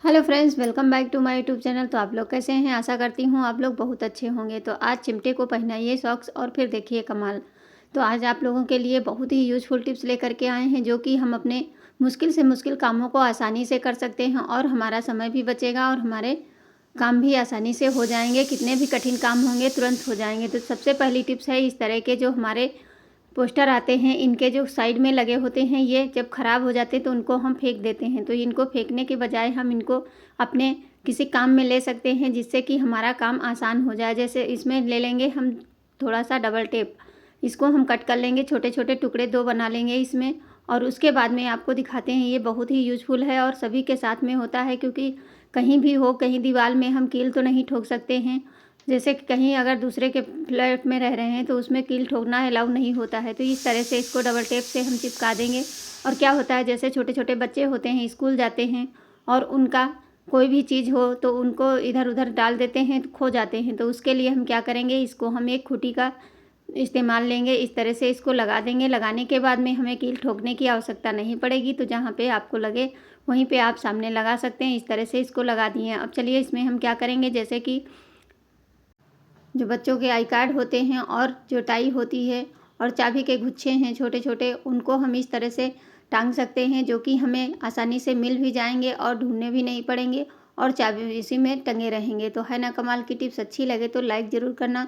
Hello friends, welcome back to my YouTube channel. तो आप लोग कैसे हैं? आशा करती हूँ आप लोग बहुत अच्छे होंगे। तो आज चिमटे को पहनाइए सॉक्स और फिर देखिए कमाल। तो आज आप लोगों के लिए बहुत ही यूजफुल टिप्स लेकर के आए हैं जो कि हम अपने मुश्किल से मुश्किल कामों को आसानी से कर सकते हैं और हमारा समय भी बचेगा और हमारे काम भी आसानी से हो जाएंगे। कितने भी कठिन काम होंगे तुरंत हो जाएंगे। तो सबसे पहली टिप्स है, इस तरह के जो हमारे पोस्टर आते हैं इनके जो साइड में लगे होते हैं, ये जब ख़राब हो जाते हैं तो उनको हम फेंक देते हैं। तो इनको फेंकने के बजाय हम इनको अपने किसी काम में ले सकते हैं जिससे कि हमारा काम आसान हो जाए। जैसे इसमें ले लेंगे हम थोड़ा सा डबल टेप, इसको हम कट कर लेंगे, छोटे छोटे टुकड़े दो बना लेंगे इसमें। और उसके बाद में आपको दिखाते हैं, ये बहुत ही यूजफुल है और सभी के साथ में होता है, क्योंकि कहीं भी हो, कहीं दीवार में हम कील तो नहीं ठोक सकते हैं। जैसे कि कहीं अगर दूसरे के फ्लैट में रह रहे हैं तो उसमें कील ठोकना अलाउ नहीं होता है। तो इस तरह से इसको डबल टेप से हम चिपका देंगे। और क्या होता है, जैसे छोटे छोटे बच्चे होते हैं, स्कूल जाते हैं और उनका कोई भी चीज़ हो तो उनको इधर उधर डाल देते हैं तो खो जाते हैं। तो उसके लिए हम क्या करेंगे, इसको हम एक खूंटी का इस्तेमाल लेंगे। इस तरह से इसको लगा देंगे। लगाने के बाद में हमें कील ठोकने की आवश्यकता नहीं पड़ेगी। तो जहाँ पे आपको लगे वहीं पे आप सामने लगा सकते हैं। इस तरह से इसको लगा दिए। अब चलिए इसमें हम क्या करेंगे, जैसे कि जो बच्चों के आई कार्ड होते हैं और जो टाई होती है और चाबी के गुच्छे हैं छोटे छोटे, उनको हम इस तरह से टांग सकते हैं जो कि हमें आसानी से मिल भी जाएंगे और ढूंढने भी नहीं पड़ेंगे और चाबी इसी में टंगे रहेंगे। तो है ना कमाल की टिप्स। अच्छी लगे तो लाइक ज़रूर करना।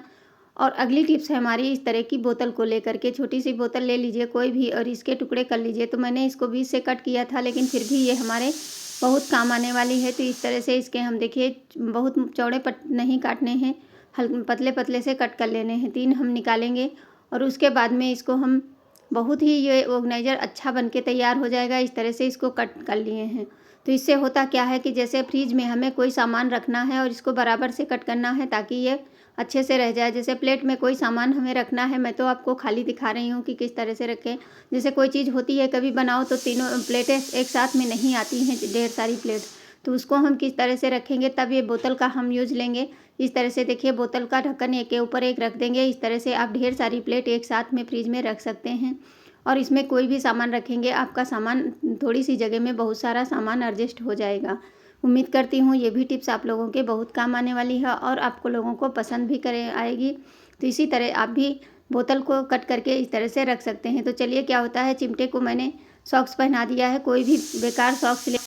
और अगली टिप्स है हमारी, इस तरह की बोतल को लेकर के। छोटी सी बोतल ले लीजिए कोई भी और इसके टुकड़े कर लीजिए। तो मैंने इसको बीच से कट किया था, लेकिन फिर भी ये हमारे बहुत काम आने वाली है। तो इस तरह से इसके हम देखिए बहुत चौड़े पट नहीं काटने हैं, हल्के पतले पतले से कट कर लेने हैं। 3 हम निकालेंगे और उसके बाद में इसको हम बहुत ही ये ऑर्गेनाइज़र अच्छा बन के तैयार हो जाएगा। इस तरह से इसको कट कर लिए हैं। तो इससे होता क्या है कि जैसे फ्रिज में हमें कोई सामान रखना है और इसको बराबर से कट करना है ताकि ये अच्छे से रह जाए। जैसे प्लेट में कोई सामान हमें रखना है, मैं तो आपको खाली दिखा रही हूँ कि किस तरह से रखें। जैसे कोई चीज़ होती है कभी बनाओ तो तीनों प्लेटें एक साथ में नहीं आती हैं, ढेर सारी प्लेट, तो उसको हम किस तरह से रखेंगे, तब ये बोतल का हम यूज लेंगे। इस तरह से देखिए बोतल का ढक्कन एक के ऊपर एक रख देंगे। इस तरह से आप ढेर सारी प्लेट एक साथ में फ्रिज में रख सकते हैं और इसमें कोई भी सामान रखेंगे, आपका सामान थोड़ी सी जगह में बहुत सारा सामान एडजस्ट हो जाएगा। उम्मीद करती हूँ ये भी टिप्स आप लोगों के बहुत काम आने वाली है और आपको लोगों को पसंद भी करे आएगी। तो इसी तरह आप भी बोतल को कट करके इस तरह से रख सकते हैं। तो चलिए क्या होता है, चिमटे को मैंने सॉक्स पहना दिया है। कोई भी बेकार सॉक्स ले,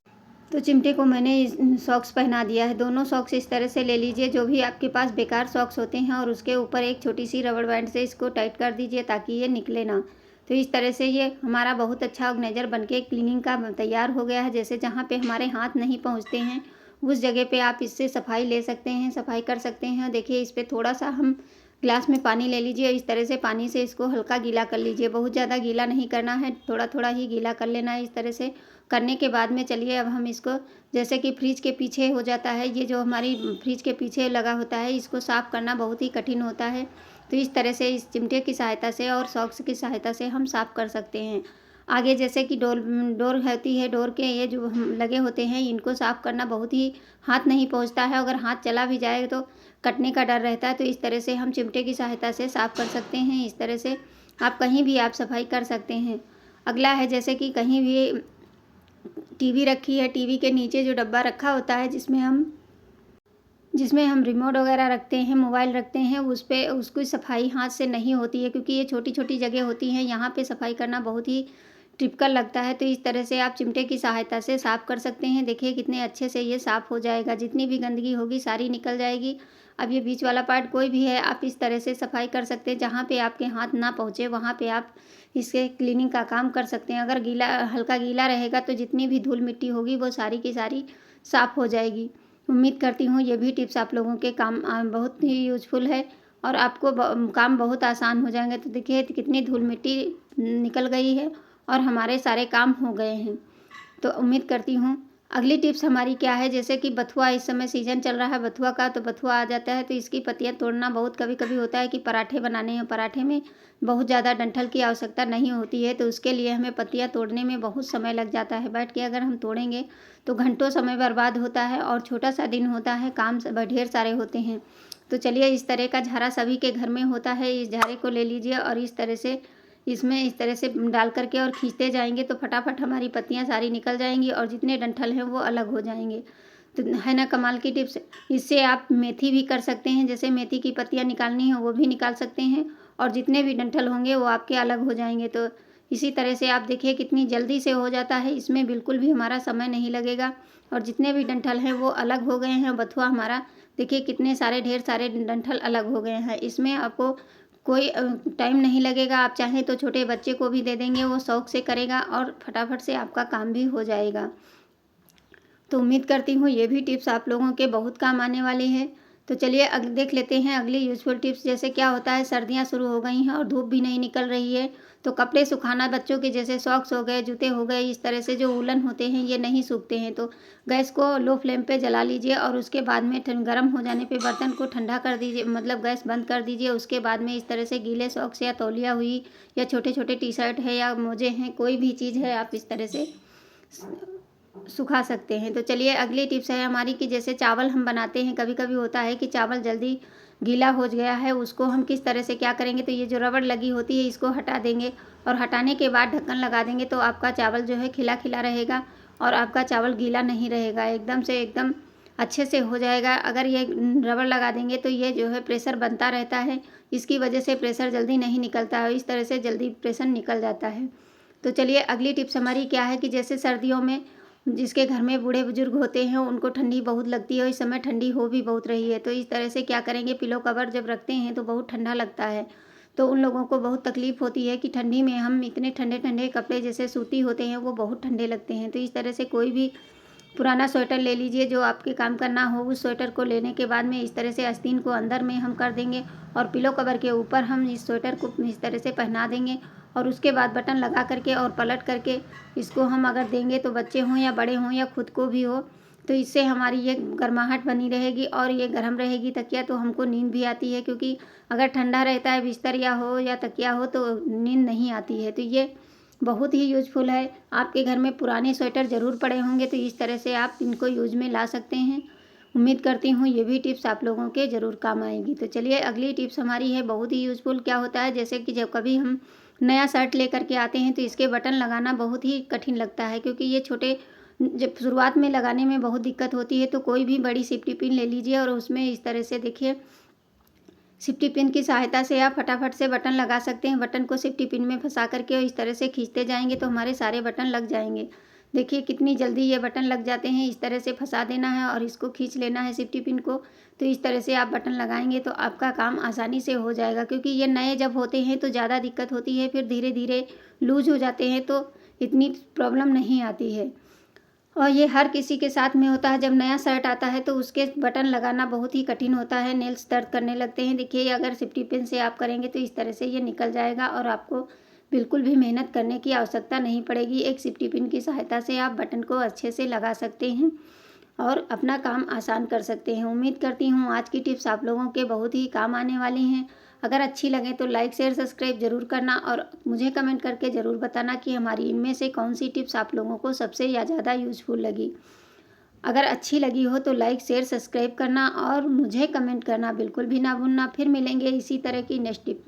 तो चिमटे को मैंने सॉक्स पहना दिया है। दोनों सॉक्स इस तरह से ले लीजिए, जो भी आपके पास बेकार सॉक्स होते हैं, और उसके ऊपर एक छोटी सी रबड़ बैंड से इसको टाइट कर दीजिए ताकि ये निकले ना। तो इस तरह से ये हमारा बहुत अच्छा ऑर्गेनाइजर बनके क्लीनिंग का तैयार हो गया है। जैसे जहाँ पे हमारे हाथ नहीं पहुँचते हैं उस जगह पे आप इससे सफाई ले सकते हैं, सफाई कर सकते हैं। देखिए इस पर थोड़ा सा हम ग्लास में पानी ले लीजिए। इस तरह से पानी से इसको हल्का गीला कर लीजिए, बहुत ज़्यादा गीला नहीं करना है, थोड़ा थोड़ा ही गीला कर लेना है। इस तरह से करने के बाद में चलिए अब हम इसको, जैसे कि फ्रिज के पीछे हो जाता है, ये जो हमारी फ्रिज के पीछे लगा होता है, इसको साफ़ करना बहुत ही कठिन होता है। तो इस तरह से इस चिमटे की सहायता से और सॉक्स की सहायता से हम साफ़ कर सकते हैं। आगे जैसे कि डोर डोर होती है, डोर के ये जो हम लगे होते हैं, इनको साफ़ करना बहुत ही हाथ नहीं पहुंचता है। अगर हाथ चला भी जाए तो कटने का डर रहता है। तो इस तरह से हम चिमटे की सहायता से साफ़ कर सकते हैं। इस तरह से आप कहीं भी आप सफाई कर सकते हैं। अगला है, जैसे कि कहीं भी टीवी रखी है, टीवी के नीचे जो डब्बा रखा होता है जिसमें हम रिमोट वगैरह रखते हैं, मोबाइल रखते हैं, उस पे उसकी सफाई हाथ से नहीं होती है, क्योंकि ये छोटी छोटी जगह होती हैं, यहाँ पे सफाई करना बहुत ही टिपिकल लगता है। तो इस तरह से आप चिमटे की सहायता से साफ़ कर सकते हैं। देखिए कितने अच्छे से ये साफ़ हो जाएगा, जितनी भी गंदगी होगी सारी निकल जाएगी। अब ये बीच वाला पार्ट कोई भी है, आप इस तरह से सफाई कर सकते हैं। जहाँ पे आपके हाथ ना पहुँचे वहाँ पे आप इसके क्लीनिंग का काम कर सकते हैं। अगर गीला, हल्का गीला रहेगा तो जितनी भी धूल मिट्टी होगी वो सारी की सारी साफ़ हो जाएगी। उम्मीद करती हूँ ये भी टिप्स आप लोगों के काम बहुत ही यूज़फुल है और आपको काम बहुत आसान हो जाएंगे। तो देखिए कितनी धूल मिट्टी निकल गई है और हमारे सारे काम हो गए हैं। तो उम्मीद करती हूँ। अगली टिप्स हमारी क्या है, जैसे कि बथुआ, इस समय सीजन चल रहा है बथुआ का, तो बथुआ आ जाता है तो इसकी पत्तियां तोड़ना बहुत कभी कभी होता है कि पराठे बनाने हैं। पराठे में बहुत ज़्यादा डंठल की आवश्यकता नहीं होती है, तो उसके लिए हमें पत्तियां तोड़ने में बहुत समय लग जाता है। बैठ के अगर हम तोड़ेंगे तो घंटों समय बर्बाद होता है और छोटा सा दिन होता है, काम ढेर सारे होते हैं। तो चलिए इस तरह का झारा सभी के घर में होता है। इस झारे को ले लीजिए और इस तरह से इसमें इस तरह से डाल करके और खींचते जाएंगे तो फटाफट हमारी पत्तियां सारी निकल जाएंगी और जितने डंठल हैं वो अलग हो जाएंगे। तो है ना कमाल की टिप्स। इससे आप मेथी भी कर सकते हैं, जैसे मेथी की पत्तियाँ निकालनी हो वो भी निकाल सकते हैं और जितने भी डंठल होंगे वो आपके अलग हो जाएंगे। तो इसी तरह से आप देखिए कितनी जल्दी से हो जाता है, इसमें बिल्कुल भी हमारा समय नहीं लगेगा और जितने भी डंठल हैं वो अलग हो गए हैं। बथुआ हमारा देखिए कितने सारे ढेर सारे डंठल अलग हो गए हैं। इसमें आपको कोई टाइम नहीं लगेगा। आप चाहें तो छोटे बच्चे को भी दे देंगे, वो शौक से करेगा और फटाफट से आपका काम भी हो जाएगा। तो उम्मीद करती हूँ ये भी टिप्स आप लोगों के बहुत काम आने वाली है। तो चलिए देख लेते हैं अगली यूज़फुल टिप्स। जैसे क्या होता है, सर्दियाँ शुरू हो गई हैं और धूप भी नहीं निकल रही है, तो कपड़े सुखाना बच्चों के जैसे सॉक्स हो गए, जूते हो गए, इस तरह से जो वूलन होते हैं ये नहीं सूखते हैं। तो गैस को लो फ्लेम पे जला लीजिए और उसके बाद में गर्म हो जाने पे बर्तन को ठंडा कर दीजिए, मतलब गैस बंद कर दीजिए। उसके बाद में इस तरह से गीले सॉक्स या तौलिया हुई या छोटे छोटे टी शर्ट है या मोजे हैं, कोई भी चीज़ है, आप इस तरह से सुखा सकते हैं। तो चलिए अगली टिप्स है हमारी कि जैसे चावल हम बनाते हैं, कभी कभी होता है कि चावल जल्दी गीला हो गया है, उसको हम किस तरह से क्या करेंगे। तो ये जो रबड़ लगी होती है इसको हटा देंगे और हटाने के बाद ढक्कन लगा देंगे, तो आपका चावल जो है खिला खिला रहेगा और आपका चावल गीला नहीं रहेगा, एकदम से एकदम अच्छे से हो जाएगा। अगर ये रबड़ लगा देंगे तो ये जो है प्रेशर बनता रहता है, इसकी वजह से प्रेशर जल्दी नहीं निकलता है, इस तरह से जल्दी प्रेशर निकल जाता है। तो चलिए अगली टिप्स हमारी क्या है कि जैसे सर्दियों में जिसके घर में बूढ़े बुजुर्ग होते हैं उनको ठंडी बहुत लगती है और इस समय ठंडी हो भी बहुत रही है, तो इस तरह से क्या करेंगे, पिलो कवर जब रखते हैं तो बहुत ठंडा लगता है, तो उन लोगों को बहुत तकलीफ होती है कि ठंडी में हम इतने ठंडे ठंडे कपड़े जैसे सूती होते हैं वो बहुत ठंडे लगते हैं। तो इस तरह से कोई भी पुराना स्वेटर ले लीजिए जो आपके काम का ना हो। उस स्वेटर को लेने के बाद में इस तरह से आस्तीन को अंदर में हम कर देंगे और पिलो कवर के ऊपर हम इस स्वेटर को इस तरह से पहना देंगे और उसके बाद बटन लगा करके और पलट करके इसको हम अगर देंगे तो बच्चे हों या बड़े हों या खुद को भी हो, तो इससे हमारी ये गर्माहट बनी रहेगी और ये गर्म रहेगी तकिया, तो हमको नींद भी आती है, क्योंकि अगर ठंडा रहता है बिस्तर या हो या तकिया हो तो नींद नहीं आती है। तो ये बहुत ही यूजफुल है। आपके घर में पुराने स्वेटर ज़रूर पड़े होंगे, तो इस तरह से आप इनको यूज में ला सकते हैं। उम्मीद करती हूँ ये भी टिप्स आप लोगों के ज़रूर काम आएगी। तो चलिए अगली टिप्स हमारी है बहुत ही यूजफुल। क्या होता है, जैसे कि जब कभी हम नया शर्ट लेकर के आते हैं तो इसके बटन लगाना बहुत ही कठिन लगता है, क्योंकि ये छोटे जब शुरुआत में लगाने में बहुत दिक्कत होती है। तो कोई भी बड़ी सेफ्टी पिन ले लीजिए और उसमें इस तरह से देखिए सेफ्टी पिन की सहायता से आप फटाफट से बटन लगा सकते हैं। बटन को सेफ्टी पिन में फंसा करके और इस तरह से खींचते जाएंगे तो हमारे सारे बटन लग जाएंगे। देखिए कितनी जल्दी ये बटन लग जाते हैं। इस तरह से फंसा देना है और इसको खींच लेना है सेफ्टी पिन को, तो इस तरह से आप बटन लगाएंगे तो आपका काम आसानी से हो जाएगा। क्योंकि ये नए जब होते हैं तो ज़्यादा दिक्कत होती है, फिर धीरे धीरे लूज हो जाते हैं तो इतनी प्रॉब्लम नहीं आती है। और ये हर किसी के साथ में होता है, जब नया शर्ट आता है तो उसके बटन लगाना बहुत ही कठिन होता है, नेल्स दर्द करने लगते हैं। देखिए अगर सेफ्टी पिन से आप करेंगे तो इस तरह से ये निकल जाएगा और आपको बिल्कुल भी मेहनत करने की आवश्यकता नहीं पड़ेगी। एक सेफ्टी पिन की सहायता से आप बटन को अच्छे से लगा सकते हैं और अपना काम आसान कर सकते हैं। उम्मीद करती हूँ आज की टिप्स आप लोगों के बहुत ही काम आने वाली हैं। अगर अच्छी लगे तो लाइक शेयर सब्सक्राइब ज़रूर करना और मुझे कमेंट करके ज़रूर बताना कि हमारी इनमें से कौन सी टिप्स आप लोगों को सबसे ज़्यादा यूज़फुल लगी। अगर अच्छी लगी हो तो लाइक शेयर सब्सक्राइब करना और मुझे कमेंट करना बिल्कुल भी ना भूलना। फिर मिलेंगे इसी तरह की नेक्स्ट टिप।